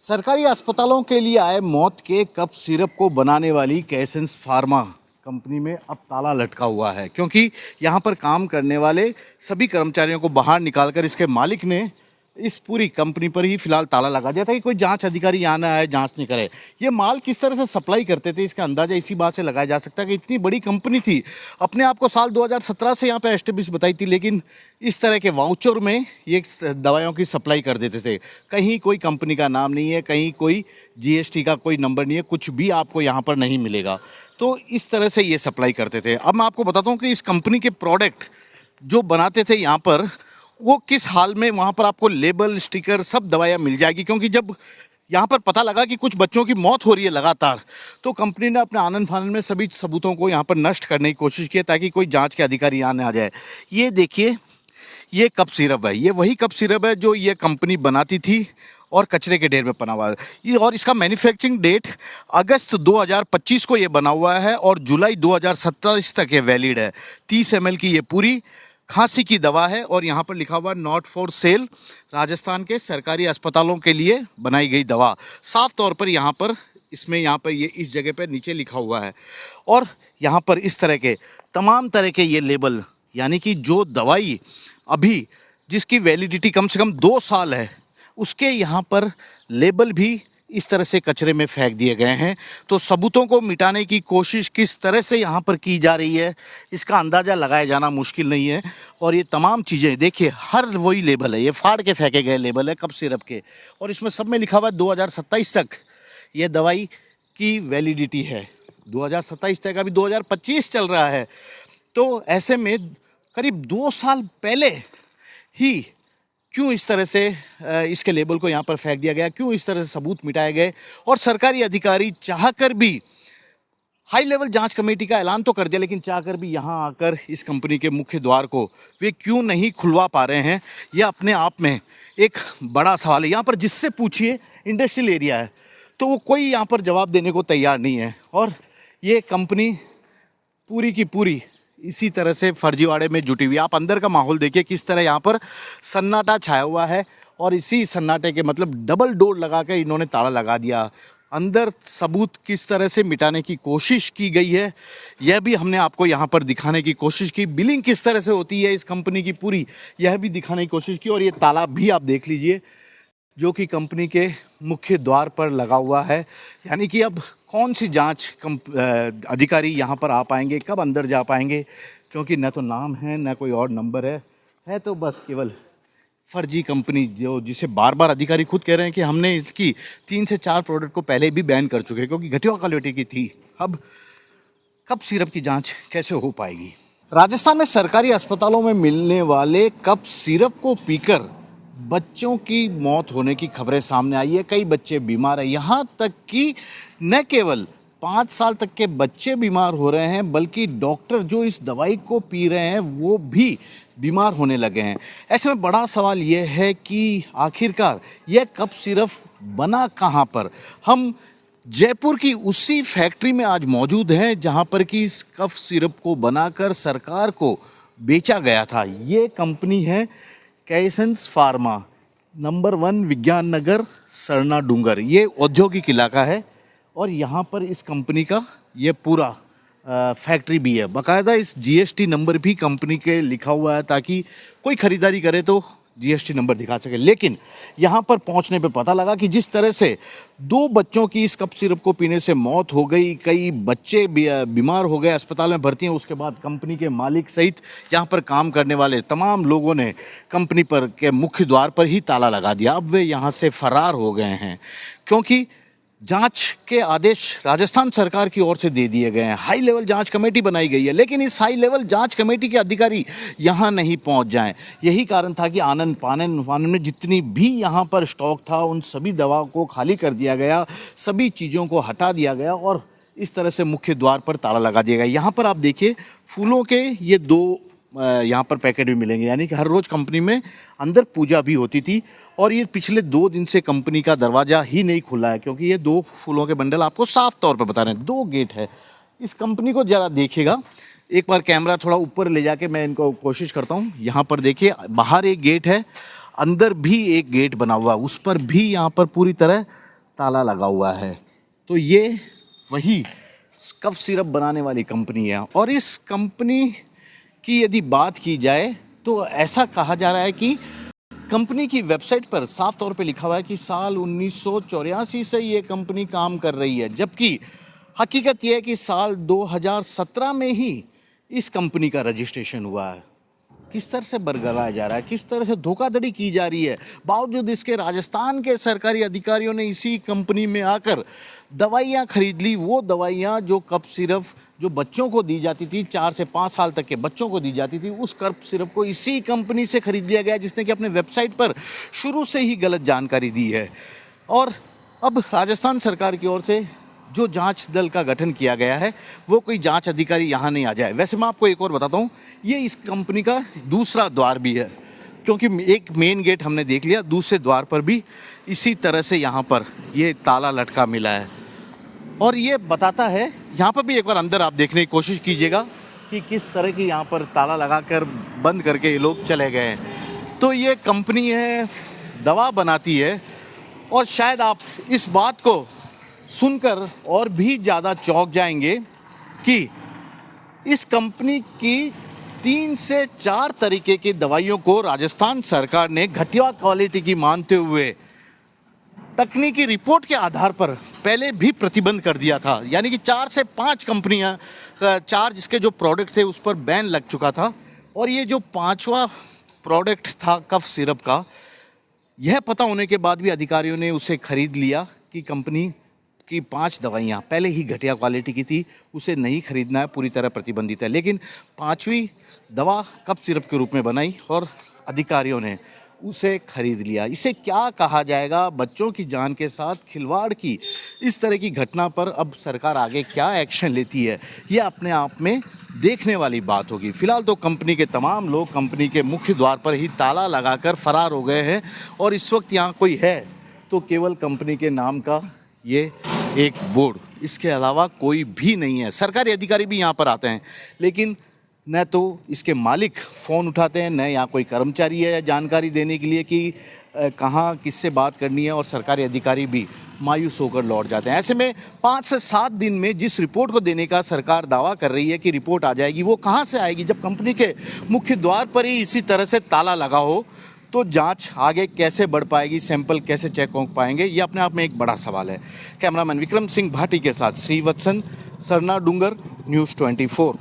सरकारी अस्पतालों के लिए आए मौत के कफ सिरप को बनाने वाली कैसेंस फार्मा कंपनी में अब ताला लटका हुआ है, क्योंकि यहाँ पर काम करने वाले सभी कर्मचारियों को बाहर निकालकर इसके मालिक ने इस पूरी कंपनी पर ही फिलहाल ताला लगा दिया था कि कोई जांच अधिकारी यहाँ ना आए, जांच नहीं करे। ये माल किस तरह से सप्लाई करते थे इसका अंदाजा इसी बात से लगाया जा सकता है कि इतनी बड़ी कंपनी थी, अपने आप को साल 2017 से यहाँ पे एस्टेब्लिश बताई थी, लेकिन इस तरह के वाउचर में ये दवाइयों की सप्लाई कर देते थे। कहीं कोई कंपनी का नाम नहीं है, कहीं कोई जीएसटी का कोई नंबर नहीं है, कुछ भी आपको यहाँ पर नहीं मिलेगा। तो इस तरह से ये सप्लाई करते थे। अब मैं आपको बताता हूँ कि इस कंपनी के प्रोडक्ट जो बनाते थे यहाँ पर, वो किस हाल में वहाँ पर आपको लेबल, स्टिकर, सब दवाइयाँ मिल जाएगी। क्योंकि जब यहाँ पर पता लगा कि कुछ बच्चों की मौत हो रही है लगातार, तो कंपनी ने अपने आनन फानन में सभी सबूतों को यहाँ पर नष्ट करने की कोशिश की ताकि कोई जांच के अधिकारी यहाँ न आ जाए। ये देखिए, ये कप सिरप है, ये वही कप सिरप है जो ये कंपनी बनाती थी और कचरे के ढेर में बना हुआ है ये। और इसका मैन्युफैक्चरिंग डेट अगस्त 2025 को ये बना हुआ है और जुलाई 2027 तक ये वैलिड है। 30 ml की ये पूरी खांसी की दवा है और यहाँ पर लिखा हुआ नॉट फॉर सेल, राजस्थान के सरकारी अस्पतालों के लिए बनाई गई दवा। साफ तौर पर यहाँ पर इसमें यहाँ पर ये इस जगह पर नीचे लिखा हुआ है। और यहाँ पर इस तरह के तमाम तरह के ये लेबल, यानी कि जो दवाई अभी जिसकी वैलिडिटी कम से कम 2 साल है, उसके यहाँ पर लेबल भी इस तरह से कचरे में फेंक दिए गए हैं। तो सबूतों को मिटाने की कोशिश किस तरह से यहाँ पर की जा रही है, इसका अंदाज़ा लगाया जाना मुश्किल नहीं है। और ये तमाम चीज़ें देखिए, हर वही लेबल है, ये फाड़ के फेंके गए लेबल है कप सिरप के, और इसमें सब में लिखा हुआ है 2027 तक ये दवाई की वैलिडिटी है। 2027 तक, अभी 2025 चल रहा है। तो ऐसे में करीब 2 साल पहले ही क्यों इस तरह से इसके लेबल को यहाँ पर फेंक दिया गया, क्यों इस तरह से सबूत मिटाए गए, और सरकारी अधिकारी चाहकर भी हाई लेवल जांच कमेटी का ऐलान तो कर दिया, लेकिन चाहकर भी यहाँ आकर इस कंपनी के मुख्य द्वार को वे क्यों नहीं खुलवा पा रहे हैं, यह अपने आप में एक बड़ा सवाल है। यहाँ पर जिससे पूछिए, इंडस्ट्रियल एरिया है, तो वो कोई यहाँ पर जवाब देने को तैयार नहीं है। और ये कंपनी पूरी की पूरी इसी तरह से फर्जीवाड़े में जुटी हुई। आप अंदर का माहौल देखिए, किस तरह यहाँ पर सन्नाटा छाया हुआ है, और इसी सन्नाटे के मतलब डबल डोर लगा के इन्होंने ताला लगा दिया। अंदर सबूत किस तरह से मिटाने की कोशिश की गई है, यह भी हमने आपको यहाँ पर दिखाने की कोशिश की। बिलिंग किस तरह से होती है इस कंपनी की पूरी, यह भी दिखाने की कोशिश की। और ये ताला भी आप देख लीजिए, जो कि कंपनी के मुख्य द्वार पर लगा हुआ है। यानी कि अब कौन सी जांच अधिकारी यहाँ पर आ पाएंगे, कब अंदर जा पाएंगे, क्योंकि न तो नाम है, न कोई और नंबर है तो बस केवल फर्जी कंपनी, जो जिसे बार बार अधिकारी खुद कह रहे हैं कि हमने इसकी 3 से 4 प्रोडक्ट को पहले भी बैन कर चुके हैं क्योंकि घटिया क्वालिटी की थी। अब कप सिरप की जांच कैसे हो पाएगी। राजस्थान में सरकारी अस्पतालों में मिलने वाले कप सिरप को पीकर बच्चों की मौत होने की खबरें सामने आई है। कई बच्चे बीमार हैं, यहाँ तक कि न केवल 5 साल तक के बच्चे बीमार हो रहे हैं, बल्कि डॉक्टर जो इस दवाई को पी रहे हैं वो भी बीमार होने लगे हैं। ऐसे में बड़ा सवाल ये है कि आखिरकार यह कप सिरप बना कहाँ पर। हम जयपुर की उसी फैक्ट्री में आज मौजूद हैं जहाँ पर कि इस कप सिरप को बनाकर सरकार को बेचा गया था। ये कंपनी है कैसेंस फार्मा, नंबर 1 विज्ञान नगर, सरना डूंगर। ये औद्योगिक इलाका है और यहाँ पर इस कंपनी का ये पूरा फैक्ट्री भी है। बाकायदा इस जीएसटी नंबर भी कंपनी के लिखा हुआ है ताकि कोई ख़रीदारी करे तो जीएसटी नंबर दिखा सके। लेकिन यहाँ पर पहुँचने पे पता लगा कि जिस तरह से 2 बच्चों की इस कप सिरप को पीने से मौत हो गई, कई बच्चे बीमार हो गए, अस्पताल में भर्ती हैं, उसके बाद कंपनी के मालिक सहित यहाँ पर काम करने वाले तमाम लोगों ने कंपनी पर के मुख्य द्वार पर ही ताला लगा दिया। अब वे यहाँ से फरार हो गए हैं क्योंकि जांच के आदेश राजस्थान सरकार की ओर से दे दिए गए हैं। हाई लेवल जांच कमेटी बनाई गई है, लेकिन इस हाई लेवल जांच कमेटी के अधिकारी यहाँ नहीं पहुँच जाएं। यही कारण था कि आनन फानन में जितनी भी यहाँ पर स्टॉक था, उन सभी दवाओं को खाली कर दिया गया, सभी चीज़ों को हटा दिया गया और इस तरह से मुख्य द्वार पर ताला लगा दिया गया। यहाँ पर आप देखिए, फूलों के ये 2 यहाँ पर पैकेट भी मिलेंगे, यानी कि हर रोज़ कंपनी में अंदर पूजा भी होती थी। और ये पिछले 2 दिन से कंपनी का दरवाज़ा ही नहीं खुला है क्योंकि ये 2 फूलों के बंडल आपको साफ तौर पर बता रहे हैं। 2 गेट है। इस कंपनी को ज़रा देखिएगा, एक बार कैमरा थोड़ा ऊपर ले जाके मैं इनको कोशिश करता हूँ। यहाँ पर देखिए, बाहर एक गेट है, अंदर भी एक गेट बना हुआ है, उस पर भी यहाँ पर पूरी तरह ताला लगा हुआ है। तो ये वही कफ सिरप बनाने वाली कंपनी है और इस कंपनी की यदि बात की जाए तो ऐसा कहा जा रहा है कि कंपनी की वेबसाइट पर साफ तौर पे लिखा हुआ है कि साल 1984 से ये कंपनी काम कर रही है, जबकि हकीकत ये है कि साल 2017 में ही इस कंपनी का रजिस्ट्रेशन हुआ है। किस तरह से बरगलाया जा रहा है, किस तरह से धोखाधड़ी की जा रही है। बावजूद इसके राजस्थान के सरकारी अधिकारियों ने इसी कंपनी में आकर दवाइयाँ खरीद ली, वो दवाइयाँ जो कफ सिरप जो बच्चों को दी जाती थी, 4 से 5 साल तक के बच्चों को दी जाती थी, उस कफ सिरप को इसी कंपनी से खरीद लिया गया जिसने कि अपने वेबसाइट पर शुरू से ही गलत जानकारी दी है। और अब राजस्थान सरकार की ओर से जो जांच दल का गठन किया गया है वो कोई जांच अधिकारी यहाँ नहीं आ जाए। वैसे मैं आपको एक और बताता हूँ, ये इस कंपनी का दूसरा द्वार भी है, क्योंकि एक मेन गेट हमने देख लिया, दूसरे द्वार पर भी इसी तरह से यहाँ पर ये ताला लटका मिला है। और ये बताता है, यहाँ पर भी एक बार अंदर आप देखने की कोशिश कीजिएगा कि किस तरह की यहाँ पर ताला लगाकर बंद करके ये लोग चले गए हैं। तो ये कंपनी है, दवा बनाती है और शायद आप इस बात को सुनकर और भी ज़्यादा चौंक जाएंगे कि इस कंपनी की 3 से 4 तरीके की दवाइयों को राजस्थान सरकार ने घटिया क्वालिटी की मानते हुए तकनीकी रिपोर्ट के आधार पर पहले भी प्रतिबंध कर दिया था। यानी कि 4 से 5 कंपनियां, 4 जिसके जो प्रोडक्ट थे उस पर बैन लग चुका था और ये जो 5वां प्रोडक्ट था कफ सिरप का, यह पता होने के बाद भी अधिकारियों ने उसे खरीद लिया कि कंपनी की 5 दवाइयाँ पहले ही घटिया क्वालिटी की थी, उसे नहीं खरीदना है, पूरी तरह प्रतिबंधित है। लेकिन 5वीं दवा कफ सिरप के रूप में बनाई और अधिकारियों ने उसे खरीद लिया। इसे क्या कहा जाएगा? बच्चों की जान के साथ खिलवाड़ की इस तरह की घटना पर अब सरकार आगे क्या एक्शन लेती है, ये अपने आप में देखने वाली बात होगी। फिलहाल तो कंपनी के तमाम लोग कंपनी के मुख्य द्वार पर ही ताला लगाकर फरार हो गए हैं और इस वक्त यहाँ कोई है तो केवल कंपनी के नाम का ये एक बोर्ड, इसके अलावा कोई भी नहीं है। सरकारी अधिकारी भी यहाँ पर आते हैं लेकिन न तो इसके मालिक फ़ोन उठाते हैं, न यहाँ कोई कर्मचारी है जानकारी देने के लिए कि कहाँ किससे बात करनी है, और सरकारी अधिकारी भी मायूस होकर लौट जाते हैं। ऐसे में 5 से 7 दिन में जिस रिपोर्ट को देने का सरकार दावा कर रही है कि रिपोर्ट आ जाएगी, वो कहाँ से आएगी जब कंपनी के मुख्य द्वार पर ही इसी तरह से ताला लगा हो? तो जांच आगे कैसे बढ़ पाएगी, सैंपल कैसे चेक हो पाएंगे, ये अपने आप में एक बड़ा सवाल है। कैमरामैन विक्रम सिंह भाटी के साथ श्रीवत्सन, सरना डूंगर, न्यूज़ 24।